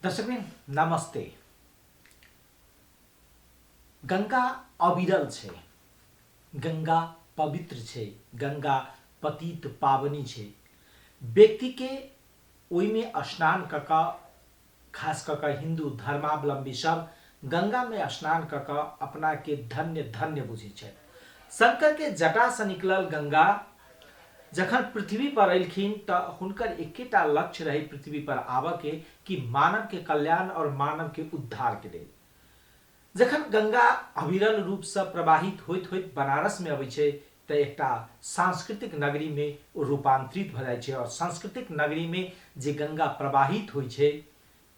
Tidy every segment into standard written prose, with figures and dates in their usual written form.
दर्शकबिन नमस्ते। गंगा अविरल छे, गंगा पवित्र छे, गंगा पतित पावनी छे। व्यक्ति के ओई में स्नान कका, खास कका हिंदू धर्मावलंबी सब गंगा में स्नान कका अपना के धन्य धन्य बुझे छे। शंकर के जटा से निकलल गंगा जखन पृथ्वी पर अयलखिन त हुनकर एकेटा लक्ष्य रहे पृथ्वी पर आबऽ के कि मानव के कल्याण और मानव के उद्धार के लेल। जखन गंगा अविरल रूप से प्रवाहित होइत होइत बनारस में अबै छै त एकटा सांस्कृतिक नगरी में रूपांतरित भ जाइ छै और सांस्कृतिक नगरी में जे गंगा प्रवाहित होइ छै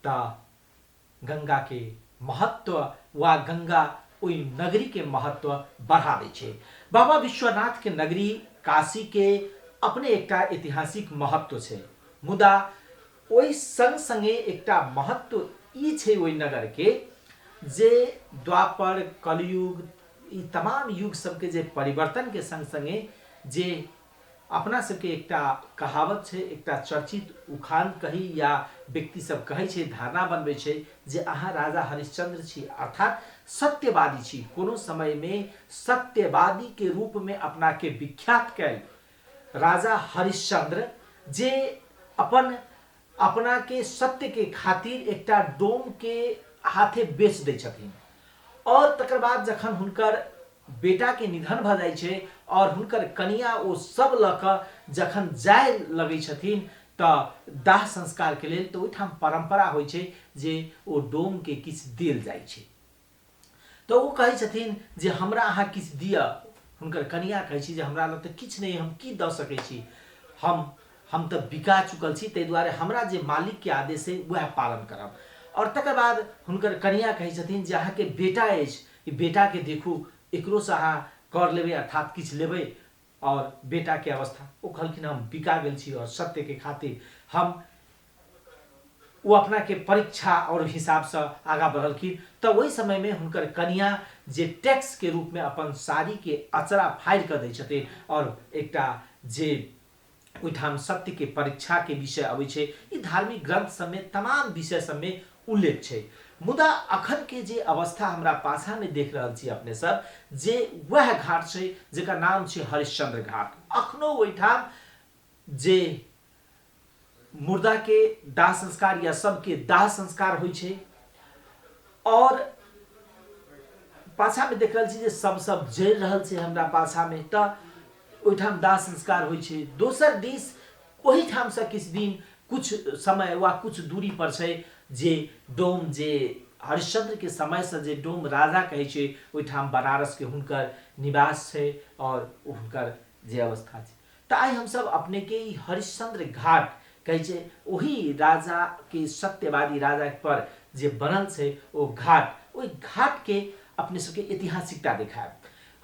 त गंगा के महत्व वा गंगा ओई नगरी के महत्व बढ़ा दै छै। बाबा विश्वनाथ के नगरी काशी के अपने एकटा ऐतिहासिक महत्व छै, मुदा ओई संग संगे एकटा महत्व ई छै ओई नगर के जे द्वापर कलयुग ई तमाम युग सबके जे परिवर्तन के संग संगे जे अपना सबके एकटा कहावत छै, एकटा चर्चित उखान कही या व्यक्ति सब कहै छै, धारणा बनबै छै जे अहाँ राजा हरिश्चंद्र छी, अर्थात सत्यवादी छी। कोनो समय में सत्यवादी के रूप में अपना के विख्यात कैल राजा हरिश्चंद्र जे अपना के सत्य के खातिर एकटा डोम के हाथे बेच दै छथिन और तकर बाद जखन हुनकर बेटा के निधन भ जाइ छै और हुनकर कनिया ओ सब लक जखन जाय लगै छथिन त दाह संस्कार के लेल तो ओइठाम परंपरा होइ छै जे ओ डोम के किछ देल जाइ छै। तो वो कहै छथिन जे हमरा अहाँ किछ दिया। हुनकर कनिया कहै छी जे हमरा लग त किछ नहीं, हम की द सकै छी, हम त बिका चुकल छी, तै दुआरे हमरा जे मालिक के आदेश है वह पालन करब। और तकर बाद हुनकर कनिया कहै छथिन जे अहाँ के बेटा अछि, ई बेटा के देखू, एकरो से अहाँ कर लेबै अर्थात किछ लेबै। और बेटा के अवस्था ओ कहलखिन हम बिका गेल छी और सत्य के खातिर हम वो अपना के परीक्षा और हिसाब से आगा बढ़लखिन। त वही समय में हुनकर कनिया जे टैक्स के रूप में अपन साड़ी के अचरा फाड़ कर दै छथिन और एकटा जे ओइठाम सत्य के परीक्षा के विषय अबै छै, ई धार्मिक ग्रंथ सब में तमाम विषय सब में उल्लेख छै। मुदा अखन के जे अवस्था हमरा पाछा में देख रहल छी अपने सब जे वह घाट छै जेकर नाम छै हरिश्चंद्र घाट। अखनो ओइठाम जे मुर्दा के दाह संस्कार या सबके दाह संस्कार होइ छै और पाछा में देख रहल छी जे सब जरि रहल छै हमरा पाछा में, त ओइठाम दाह संस्कार होइ छै। दोसर दिस ओही ठाम से किछ दिन कुछ समय वा कुछ दूरी पर छै जे डोम जे हरिश्चंद्र के समय से जे डोम राजा कहै छै ओइठाम बनारस के हुनकर निवास छै और हुनकर जे अवस्था छै। त आइ हम सब अपने के ई हरिश्चंद्र घाट कहै छै ओही राजा के सत्यवादी राजा पर जे बनल छै ओ घाट, ओई घाट के अपने सबके ऐतिहासिकता देखायब,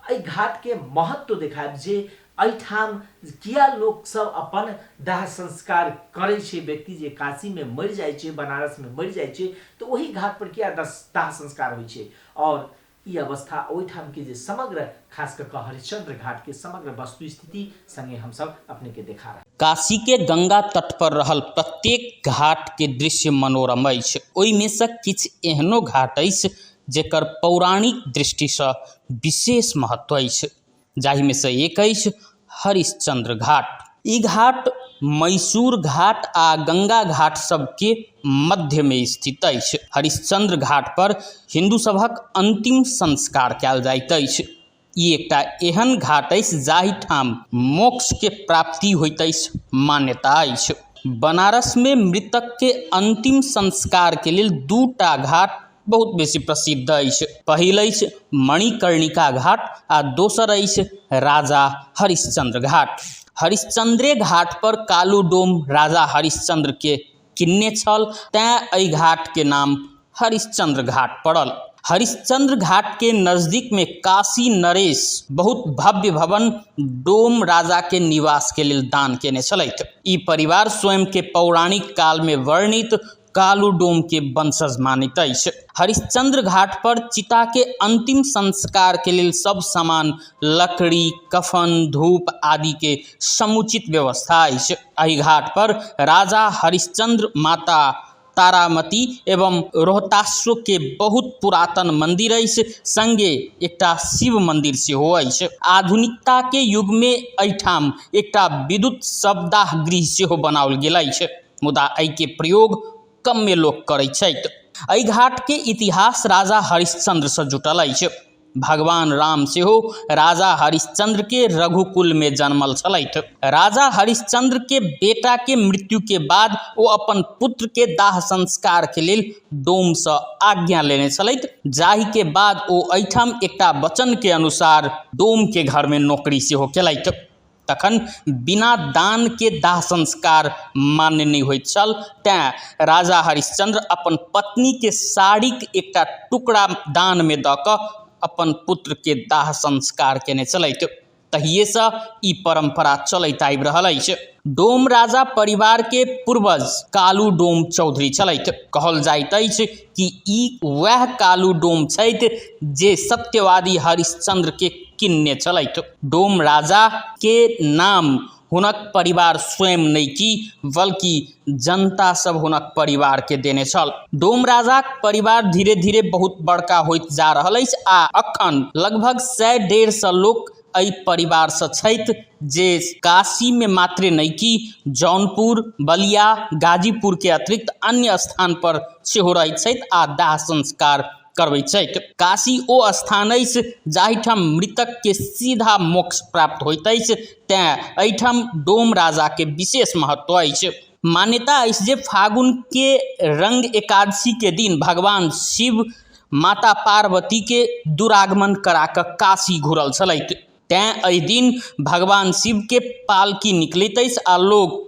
एहि घाट के महत्व देखायब जे एहिठाम किया लोग सब अपन दाह संस्कार करे छै। व्यक्ति जे काशी में मरि जाइ छै, बनारस में मरि जाइ छै, तो वही घाट पर किया दाह संस्कार होइ छै। और ई अवस्था ओइठाम के जे समग्र खास कर हरिश्चंद्र घाट के समग्र वस्तु स्थिति संगे हम सब अपने के देखा रहे। काशी के गंगा तट पर रहल प्रत्येक घाट के दृश्य मनोरम अछि। ओहि में से किछ एहनो घाट अछि जेकर पौराणिक दृष्टि से विशेष महत्व अछि, जाहि में से एक अछि हरिश्चंद्र घाट। ई घाट मैसूर घाट आ गंगा घाट सबके मध्य में स्थित अछि। हरिश्चंद्र घाट पर हिंदू सभक अंतिम संस्कार कयल जाइत अछि। ई एकटा एहन घाट अछि जाहि ठाम मोक्ष के प्राप्ति होइत अछि, मान्यता अछि। बनारस में मृतक के अंतिम संस्कार के लेल दूटा घाट बहुत बेसी प्रसिद्ध अछि। पहिल अछि मणिकर्णिका घाट आ दोसर अछि राजा हरिश्चंद्र घाट। हरिश्चंद्रे घाट पर कालो डोम राजा हरिश्चंद्र के किन्ने छल, तें एहि घाट के नाम हरिश्चंद्र घाट पड़ल। हरिश्चंद्र घाट के नजदीक में काशी नरेश बहुत भव्य भवन डोम राजा के निवास के लेल दान केने छलथि। ई परिवार स्वयं के पौराणिक काल में वर्णित कालो डोम के वंशज मानित अछि। हरिश्चंद्र घाट पर चिता के अंतिम संस्कार के लेल सब सामान, लकड़ी, कफन, धूप आदि के समुचित व्यवस्था अछि। एहि घाट पर राजा हरिश्चंद्र, माता तारामती एवं रोहतासो के बहुत पुरातन मंदिर अछि, संगे एकटा शिव मंदिर सेहो अछि। आधुनिकता के युग में एहिठाम एकटा विद्युत शवदाह गृह सेहो बनाओल गेल अछि, मुदा एहि के प्रयोग कमे लोक करैत छथि। एहि घाट के इतिहास राजा हरिश्चंद्र से जुटल अछि। भगवान राम सेहो राजा हरिश्चंद्र के रघुकुल में जन्मल छलथि। राजा हरिश्चंद्र के बेटा के मृत्यु के बाद ओ अपन पुत्र के दाह संस्कार के लेल डोम से आज्ञा लेने छलथि, जाहि के बाद ओ एहिठाम एकटा वचन के अनुसार डोम के घर में नौकरी सेहो केलथि। तखन बिना दान के दाह संस्कार मान्य नहीं होइत छल, तें राजा हरिश्चंद्र अपन पत्नी के साड़ीक एकटा टुकड़ा दान में दऽ कऽ अपन पुत्र के दाह संस्कार केने चलैत। तहिए से ई परंपरा चलैत आबि रहल अछि। डोम राजा परिवार के पूर्वज कालू डोम चौधरी छलथि। कहल जाइत अछि कि ई वह कालू डोम छथि जे सत्यवादी हरिश्चंद्र के किन्ने छलथि। डोम राजा के नाम हुनक परिवार स्वयं नहीं की, बल्कि जनता सब हुनक परिवार के देने छल। डोम राजाक परिवार धीरे धीरे बहुत बड़का होइत जा रहल अछि आ अखन लगभग 100-150 लोक एहि परिवार से छथि, जे काशी में मात्र नहीं की जौनपुर, बलिया, गाजीपुर के अतिरिक्त अन्य स्थान पर सेहो रहैत छथि आ दाह संस्कार करबैत छथि। काशी ओ स्थान अछि जाहिठाम मृतक के सीधा मोक्ष प्राप्त होइत अछि, तें एहिठाम डोम राजा के विशेष महत्व अछि। मान्यता अछि जे फागुन के रंग एकादशी के दिन भगवान शिव माता पार्वती के दुरागमन करा कऽ काशी घुरल छलथि, तें एहि दिन भगवान शिव के पालकी निकलैत अछि आ लोग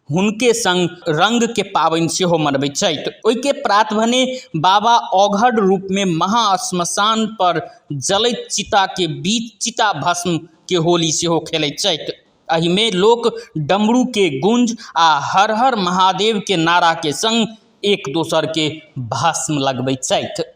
हुनके संग रंग के पावनि सेहो मनबैत छथि। ओहि के प्रात भने बाबा औघड़ रूप में महाश्मशान पर जलैत चिता के बीच चिता भस्म के होली सेहो खेलैत छथि। एहि में लोक डमरू के गुंज आ हर हर महादेव के नारा के संग एक दोसर के भस्म लगबैत छथि।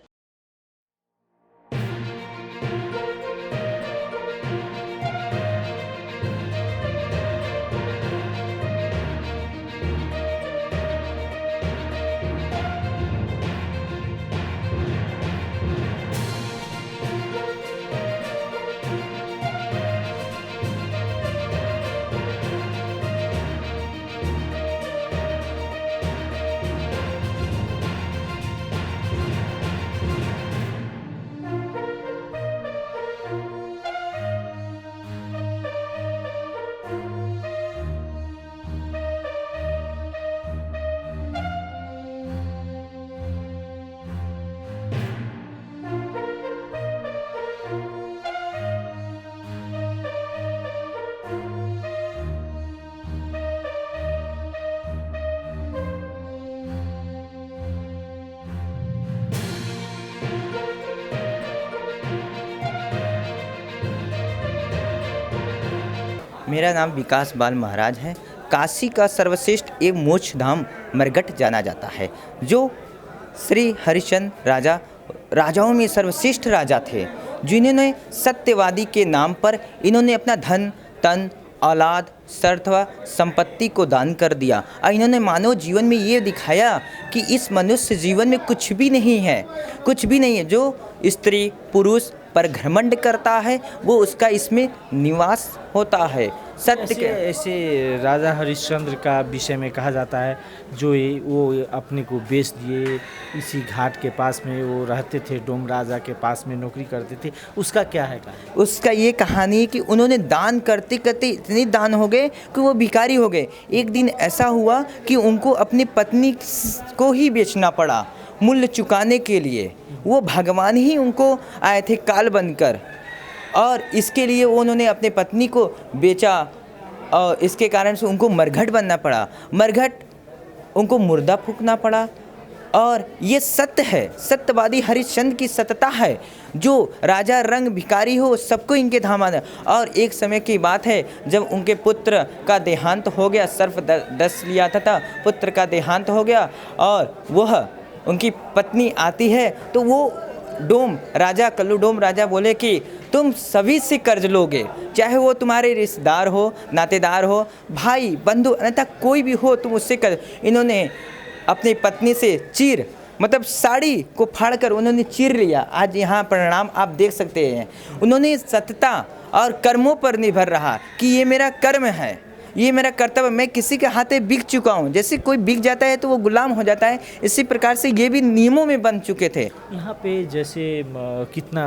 मेरा नाम विकास बाल महाराज है। काशी का सर्वश्रेष्ठ एवं मोक्ष धाम मरघट जाना जाता है, जो श्री हरिश्चंद्र राजाओं में सर्वश्रेष्ठ राजा थे, जिन्होंने सत्यवादी के नाम पर इन्होंने अपना धन, तन, औलाद, सर्थ व संपत्ति को दान कर दिया और इन्होंने मानव जीवन में ये दिखाया कि इस मनुष्य जीवन में कुछ भी नहीं है, कुछ भी नहीं है। जो स्त्री पुरुष पर घमंड करता है वो उसका इसमें निवास होता है। सत्य के ऐसे राजा हरिश्चंद्र का विषय में कहा जाता है जो वो अपने को बेच दिए, इसी घाट के पास में वो रहते थे, डोम राजा के पास में नौकरी करते थे, उसका क्या है कहानी? उसका ये कहानी है कि उन्होंने दान करते करते इतने दान हो गए कि वो भिखारी हो गए। एक दिन ऐसा हुआ कि उनको अपनी पत्नी को ही बेचना पड़ा मूल्य चुकाने के लिए। वो भगवान ही उनको आए थे काल बनकर, और इसके लिए उन्होंने अपने पत्नी को बेचा और इसके कारण से उनको मरघट बनना पड़ा, मरघट उनको मुर्दा फूंकना पड़ा। और ये सत्य है, सत्यवादी हरिश्चंद्र की सत्यता है। जो राजा रंग भिखारी हो सबको इनके धाम आना। और एक समय की बात है जब उनके पुत्र का देहांत हो गया, सर्फ दस लिया था, पुत्र का देहांत हो गया और वह उनकी पत्नी आती है तो वो डोम राजा कल्लू डोम राजा बोले कि तुम सभी से कर्ज लोगे, चाहे वो तुम्हारे रिश्तेदार हो, नातेदार हो, भाई बंधु, अन्यथा कोई भी हो, तुम उससे कर्ज। इन्होंने अपनी पत्नी से चीर मतलब साड़ी को फाड़कर उन्होंने चीर लिया। आज यहाँ परिणाम आप देख सकते हैं। उन्होंने सत्यता और कर्मों पर निर्भर रहा कि ये मेरा कर्म है, ये मेरा कर्तव्य, मैं किसी के हाथे बिक चुका हूँ। जैसे कोई बिक जाता है तो वो गुलाम हो जाता है, इसी प्रकार से ये भी नियमों में बंध चुके थे। यहाँ पे जैसे कितना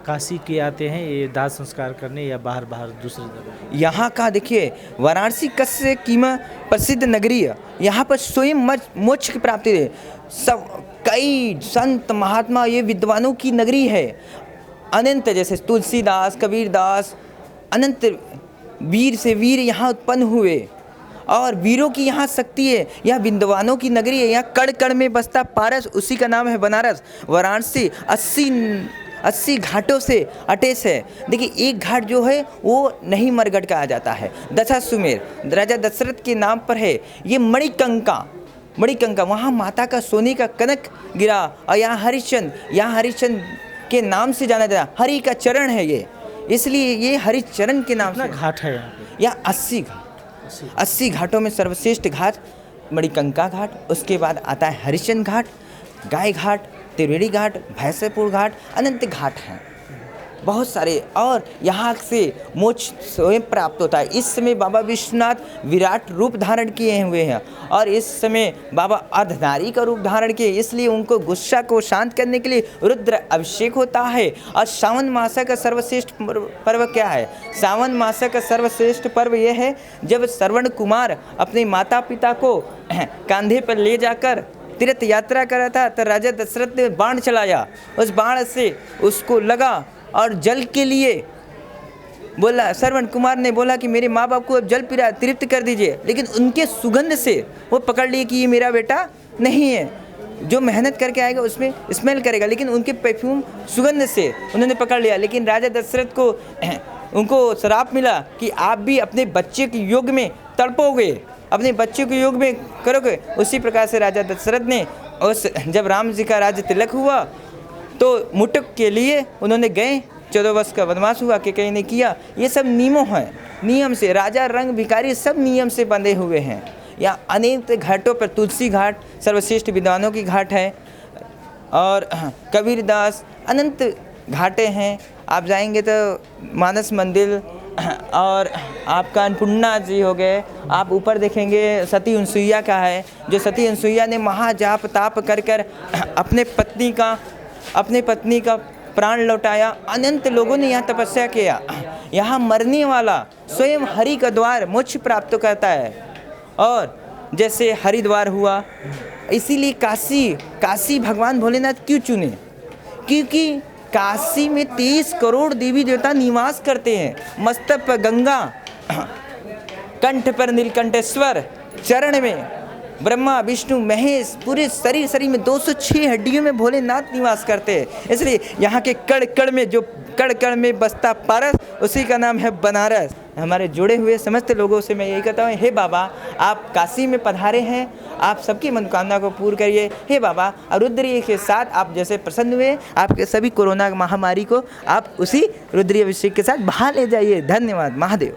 काशी के आते हैं ये दाह संस्कार करने या बाहर दूसरे जगह? यहाँ का देखिए वाराणसी कस्य कीमा प्रसिद्ध नगरी है। यहाँ पर स्वयं मोक्ष की प्राप्ति है। सब कई संत महात्मा, ये विद्वानों की नगरी है। अनंत जैसे तुलसीदास, कबीरदास, अनंत वीर से वीर यहाँ उत्पन्न हुए और वीरों की यहाँ शक्ति है। यह विद्वानों की नगरी है। यहाँ कण कण में बसता पारस, उसी का नाम है बनारस। वाराणसी 80 घाटों से अटेच है। देखिए एक घाट जो है वो नहीं मरगढ़ का आ जाता है, दशाश्वमेध राजा दशरथ के नाम पर है। ये मणिकंका वहाँ माता का सोने का कनक गिरा और यहाँ हरिश्चंद्र के नाम से जाना जाता। हरि का चरण है ये, इसलिए ये हरिचरण के नाम से घाट है यहाँ 80 घाटों में सर्वश्रेष्ठ घाट मणिकंका घाट। उसके बाद आता है हरिश्चंद्र घाट, गाय घाट, त्रिवेणी घाट, भैंसपुर घाट, अनंत घाट हैं बहुत सारे। और यहाँ से मोक्ष स्वयं प्राप्त होता है। इस समय बाबा विश्वनाथ विराट रूप धारण किए हुए हैं और इस समय बाबा अर्धनारी का रूप धारण किए, इसलिए उनको गुस्सा को शांत करने के लिए रुद्र अभिषेक होता है। और सावन मास का सर्वश्रेष्ठ पर्व क्या है? सावन मास का सर्वश्रेष्ठ पर्व यह है जब श्रवण कुमार अपने माता पिता को कंधे पर ले जाकर तीर्थ यात्रा कर रहा था तो राजा दशरथ ने बाण चलाया। उस बाण से उसको लगा और जल के लिए बोला, श्रवण कुमार ने बोला कि मेरे माँ बाप को अब जल पिला तृप्त कर दीजिए, लेकिन उनके सुगंध से वो पकड़ लिए कि ये मेरा बेटा नहीं है, जो मेहनत करके आएगा उसमें स्मेल करेगा, लेकिन उनके परफ्यूम सुगंध से उन्होंने पकड़ लिया। लेकिन राजा दशरथ को उनको श्राप मिला कि आप भी अपने बच्चे के योग में तड़पोगे, अपने बच्चे के योग में करोगे। उसी प्रकार से राजा दशरथ ने जब राम जी का राज्य तिलक हुआ तो मुटक के लिए उन्होंने गए, 14 वर्ष का वनवास हुआ कि कहीं ने किया। ये सब नियमों हैं, नियम से राजा रंग भिखारी सब नियम से बंधे हुए हैं। यहाँ अनेक घाटों पर तुलसी घाट सर्वश्रेष्ठ विद्वानों की घाट है और कबीरदास अनंत घाटें हैं। आप जाएंगे तो मानस मंदिर और आपका अन्नपूर्णा जी हो गए। आप ऊपर देखेंगे सती अनसुईया का है, जो सती अनसुईया ने महाजाप ताप कर कर अपने पत्नी का प्राण लौटाया। अनंत लोगों ने यहाँ तपस्या किया। यहाँ मरने वाला स्वयं हरि का द्वार मोक्ष प्राप्त करता है। और जैसे हरिद्वार हुआ, इसीलिए काशी भगवान भोलेनाथ क्यों चुने? क्योंकि काशी में 30 करोड़ देवी देवता निवास करते हैं। मस्तक पर गंगा, कंठ पर नीलकंठेश्वर, चरण में ब्रह्मा विष्णु महेश, पूरे शरीर में 206 हड्डियों में भोलेनाथ निवास करते हैं। इसलिए यहाँ के कण कण में बसता पारस, उसी का नाम है बनारस। हमारे जुड़े हुए समस्त लोगों से मैं यही कहता हूँ, हे बाबा आप काशी में पधारे हैं, आप सबकी मनोकामना को पूर्ण करिए। हे बाबा रुद्र के साथ आप जैसे प्रसन्न हुए, आपके सभी कोरोना महामारी को आप उसी रुद्री अभिषेक के साथ बहा ले जाइए। धन्यवाद महादेव।